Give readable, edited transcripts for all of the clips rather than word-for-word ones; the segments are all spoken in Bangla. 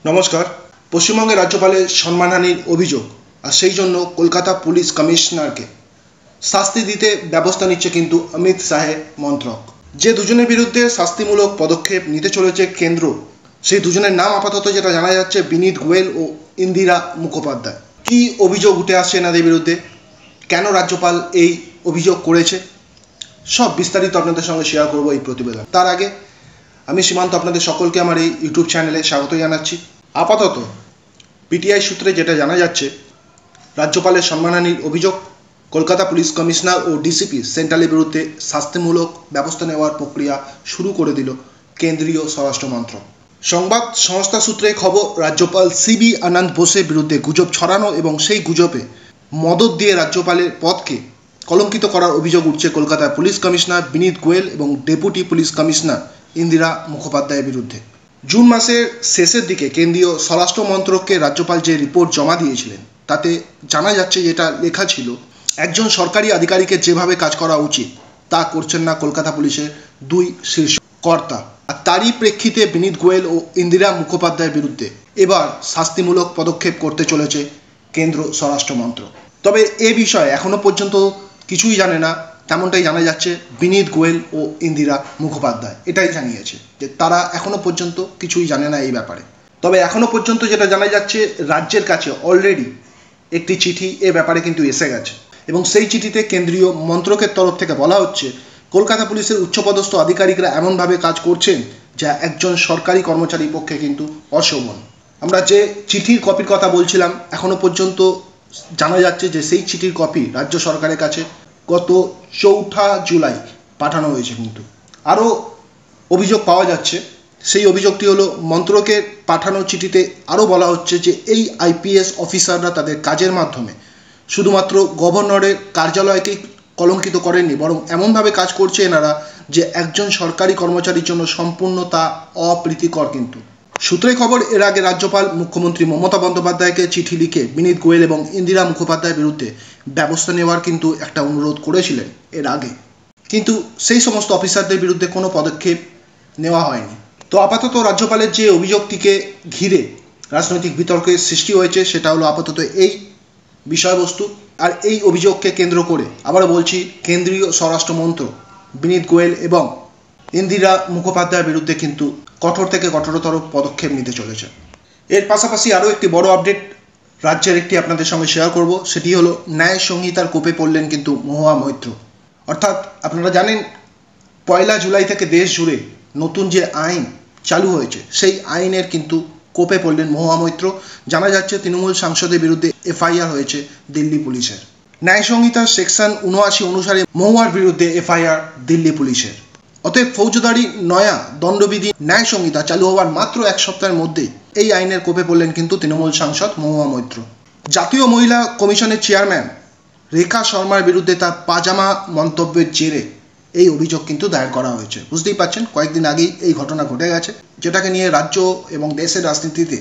নমস্কার। পশ্চিমবঙ্গের রাজ্যপালের সম্মানহানির অভিযোগ আর সেই জন্য কলকাতা পুলিশ কমিশনারকে শাস্তি দিতে ব্যবস্থা নিচ্ছে কিন্তু অমিত শাহের মন্ত্রক। যে দুজনের বিরুদ্ধে শাস্তিমূলক পদক্ষেপ নিতে চলেছে কেন্দ্র, সেই দুজনের নাম আপাতত যেটা জানা যাচ্ছে বিনীত গোয়েল ও ইন্দিরা মুখোপাধ্যায়। কি অভিযোগ উঠে আসছে এনাদের বিরুদ্ধে, কেন রাজ্যপাল এই অভিযোগ করেছে, সব বিস্তারিত আপনাদের সঙ্গে শেয়ার করবো এই প্রতিবেদন। তার আগে আমি সীমান্ত আপনাদের সকলকে আমার এই ইউটিউব চ্যানেলে স্বাগত জানাচ্ছি। আপাতত পিটিআই সূত্রে যেটা জানা যাচ্ছে, রাজ্যপালের সম্মানহানির অভিযোগ, কলকাতা পুলিশ কমিশনার ও ডিসিপি সেন্ট্রালের বিরুদ্ধে শাস্তিমূলক ব্যবস্থা নেওয়ার প্রক্রিয়া শুরু করে দিল কেন্দ্রীয় স্বরাষ্ট্র মন্ত্রক। সংবাদ সংস্থা সূত্রে খবর, রাজ্যপাল সিবি আনন্দ বোসের বিরুদ্ধে গুজব ছড়ানো এবং সেই গুজবে মদত দিয়ে রাজ্যপালের পদকে কলঙ্কিত করার অভিযোগ উঠছে কলকাতার পুলিশ কমিশনার বিনীত গোয়েল এবং ডেপুটি পুলিশ কমিশনার ইন্দিরা মুখোপাধ্যায়ের বিরুদ্ধে। জুন মাসের শেষের দিকে কেন্দ্রীয় স্বরাষ্ট্র মন্ত্রককে রাজ্যপাল যে রিপোর্ট জমা দিয়েছিলেন, তাতে জানা যাচ্ছে, যেটা লেখা ছিল, একজন সরকারি আধিকারিকের যেভাবে কাজ করা উচিত তা করছেন না কলকাতা পুলিশের দুই শীর্ষ কর্তা। আর তারই প্রেক্ষিতে বিনীত গোয়েল ও ইন্দিরা মুখোপাধ্যায়ের বিরুদ্ধে এবার শাস্তিমূলক পদক্ষেপ করতে চলেছে কেন্দ্র স্বরাষ্ট্র মন্ত্রক। তবে এ বিষয়ে এখনো পর্যন্ত কিছুই জানে না, তেমনটাই জানা যাচ্ছে বিনীত গোয়েল ও ইন্দিরা মুখোপাধ্যায় এটাই জানিয়েছে যে তারা এখনো পর্যন্ত কিছুই জানে না এই ব্যাপারে। তবে এখনো পর্যন্ত যেটা জানা যাচ্ছে, রাজ্যের কাছে অলরেডি একটি চিঠি এ ব্যাপারে কিন্তু এসে গেছে এবং সেই চিঠিতে কেন্দ্রীয় মন্ত্রকের তরফ থেকে বলা হচ্ছে, কলকাতা পুলিশের উচ্চপদস্থ আধিকারিকরা এমনভাবে কাজ করছেন যা একজন সরকারি কর্মচারীর পক্ষে কিন্তু অশোভন। আমরা যে চিঠির কপির কথা বলছিলাম, এখনো পর্যন্ত জানা যাচ্ছে যে সেই চিঠির কপি রাজ্য সরকারের কাছে গত 4 জুলাই পাঠানো হয়েছে। কিন্তু আরও অভিযোগ পাওয়া যাচ্ছে। সেই অভিযোগটি হলো, মন্ত্রকের পাঠানো চিঠিতে আরও বলা হচ্ছে যে এই আইপিএস অফিসাররা তাদের কাজের মাধ্যমে শুধুমাত্র গভর্নরের কার্যালয়কেই কলঙ্কিত করেননি, বরং এমনভাবে কাজ করছে এনারা যে একজন সরকারি কর্মচারীর জন্য সম্পূর্ণ তা অপ্রীতিকর। কিন্তু সূত্রে খবর, এর আগে রাজ্যপাল মুখ্যমন্ত্রী মমতা বন্দ্যোপাধ্যায়কে চিঠি লিখে বিনীত গোয়েল এবং ইন্দিরা মুখোপাধ্যায়ের বিরুদ্ধে ব্যবস্থা নেওয়ার কিন্তু একটা অনুরোধ করেছিলেন এর আগে, কিন্তু সেই সমস্ত অফিসারদের বিরুদ্ধে কোনো পদক্ষেপ নেওয়া হয়নি। তো আপাতত রাজ্যপালের যে অভিযোগটিকে ঘিরে রাজনৈতিক বিতর্কের সৃষ্টি হয়েছে, সেটা হলো আপাতত এই বিষয়বস্তু। আর এই অভিযোগকে কেন্দ্র করে আবারও বলছি, কেন্দ্রীয় স্বরাষ্ট্র মন্ত্রক বিনীত গোয়েল এবং ইন্দিরা মুখোপাধ্যায়ের বিরুদ্ধে কিন্তু কঠোর থেকে কঠোরতর পদক্ষেপ নিতে চলেছে। এর পাশাপাশি আরও একটি বড় আপডেট রাজ্যের একটি আপনাদের সঙ্গে শেয়ার করব, সেটি হলো ন্যায় সংহিতার কোপে পড়লেন কিন্তু মহুয়া মৈত্র। অর্থাৎ আপনারা জানেন, 1 জুলাই থেকে দেশ জুড়ে নতুন যে আইন চালু হয়েছে, সেই আইনের কিন্তু কোপে পড়লেন মহুয়া মৈত্র। জানা যাচ্ছে তৃণমূল সাংসদের বিরুদ্ধে এফআইআর হয়েছে দিল্লি পুলিশের। ন্যায় সংহিতার সেকশন 79 অনুসারে মহুয়ার বিরুদ্ধে এফআইআর দিল্লি পুলিশের। অতএব ফৌজদারি নয়া দণ্ডবিধি ন্যায় সংহিতা চালু হওয়ার মাত্র 1 সপ্তাহের মধ্যেই এই আইনের কোপে পড়লেন কিন্তু তৃণমূল সাংসদ মহুয়া মৈত্র। জাতীয় মহিলা কমিশনের চেয়ারম্যান রেখা শর্মার বিরুদ্ধে তার পাজামা মন্তব্যের জেরে এই অভিযোগ কিন্তু দায়ের করা হয়েছে। বুঝতেই পারছেন, কয়েকদিন আগেই এই ঘটনা ঘটে গেছে, যেটাকে নিয়ে রাজ্য এবং দেশের রাজনীতিতে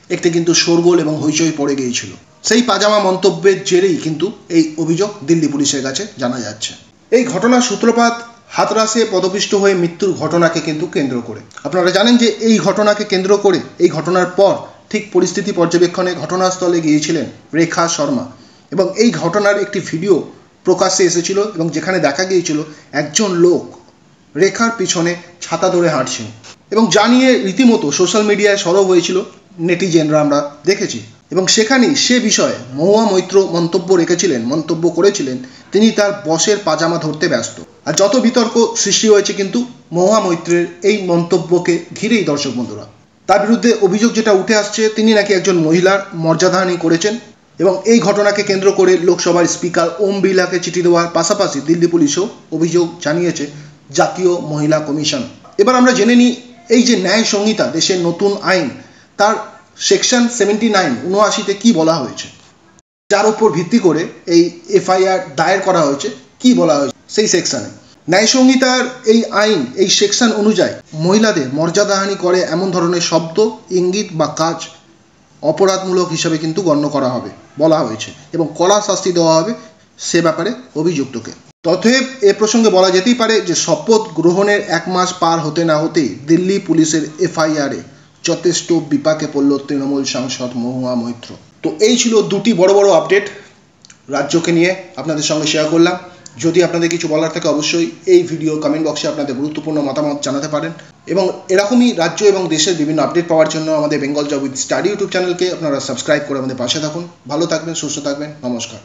একটি কিন্তু শোরগোল এবং হইচই পড়ে গিয়েছিল। সেই পাজামা মন্তব্যের জেরেই কিন্তু এই অভিযোগ দিল্লি পুলিশের কাছে জানা যাচ্ছে। এই ঘটনার সূত্রপাত হাতরাসে পদপিষ্ট হয়ে মৃত্যুর ঘটনাকে কিন্তু কেন্দ্র করে। আপনারা জানেন যে এই ঘটনাকে কেন্দ্র করে, এই ঘটনার পর ঠিক পরিস্থিতি পর্যবেক্ষণে ঘটনাস্থলে গিয়েছিলেন রেখা শর্মা এবং এই ঘটনার একটি ভিডিও প্রকাশ্যে এসেছিল এবং যেখানে দেখা গিয়েছিল একজন লোক রেখার পিছনে ছাতা ধরে হাঁটছেন এবং যা নিয়ে রীতিমতো সোশ্যাল মিডিয়ায় সরব হয়েছিল নেটিজেনরা, আমরা দেখেছি। এবং সেখানেই সে বিষয়ে মহুয়া মৈত্র মন্তব্য করেছিলেন তিনি তার বসের পাজামা ধরতে ব্যস্ত। আর যত বিতর্ক সৃষ্টি হয়েছে কিন্তু মহুয়া মৈত্রের এই মন্তব্যকে ঘিরেই, দর্শক বন্ধুরা। তার বিরুদ্ধে অভিযোগ যেটা উঠে আসছে, তিনি নাকি একজন মহিলার মর্যাদাহানি করেছেন এবং এই ঘটনাকে কেন্দ্র করে লোকসভার স্পিকার ওম বিড়লাকে চিঠি দেওয়ার পাশাপাশি দিল্লি পুলিশও অভিযোগ জানিয়েছে জাতীয় মহিলা কমিশন। এবার আমরা জেনে নিই, এই যে ন্যায় সংহিতা, দেশের নতুন আইন, তার সেকশন 79 কি বলা হয়েছে, যার উপর ভিত্তি করে এই এফআইআর দায়ের করা হয়েছে। কি বলা হয়েছে সেই সেকশনে? ন্যায় সংহিতার এই আইন, এই সেকশন অনুযায়ী মহিলাদের মর্যাদাহানি করে এমন ধরনের শব্দ, ইঙ্গিত বা কাজ অপরাধমূলক হিসাবে কিন্তু গণ্য করা হবে বলা হয়েছে এবং কড়া শাস্তি দেওয়া হবে সে ব্যাপারে অভিযুক্তকে। তথ্যে এ প্রসঙ্গে বলা যেতেই পারে যে শপথ গ্রহণের 1 মাস পার হতে না হতেই দিল্লি পুলিশের এফআইআরে যথেষ্ট বিপাকে পড়ল তৃণমূল সাংসদ মহুয়া মৈত্র। তো এই ছিল দুটি বড় বড় আপডেট রাজ্যকে নিয়ে আপনাদের সঙ্গে শেয়ার করলাম। যদি আপনাদের কিছু বলার থাকে অবশ্যই এই ভিডিও কমেন্ট বক্সে আপনাদের গুরুত্বপূর্ণ মতামত জানাতে পারেন, এবং এরকমই রাজ্য এবং দেশের বিভিন্ন আপডেট পাওয়ার জন্য আমাদের Bengal job with study YouTube চ্যানেলকে আপনারা সাবস্ক্রাইব করে আমাদের পাশে থাকুন। ভালো থাকবেন, সুস্থ থাকবেন, নমস্কার।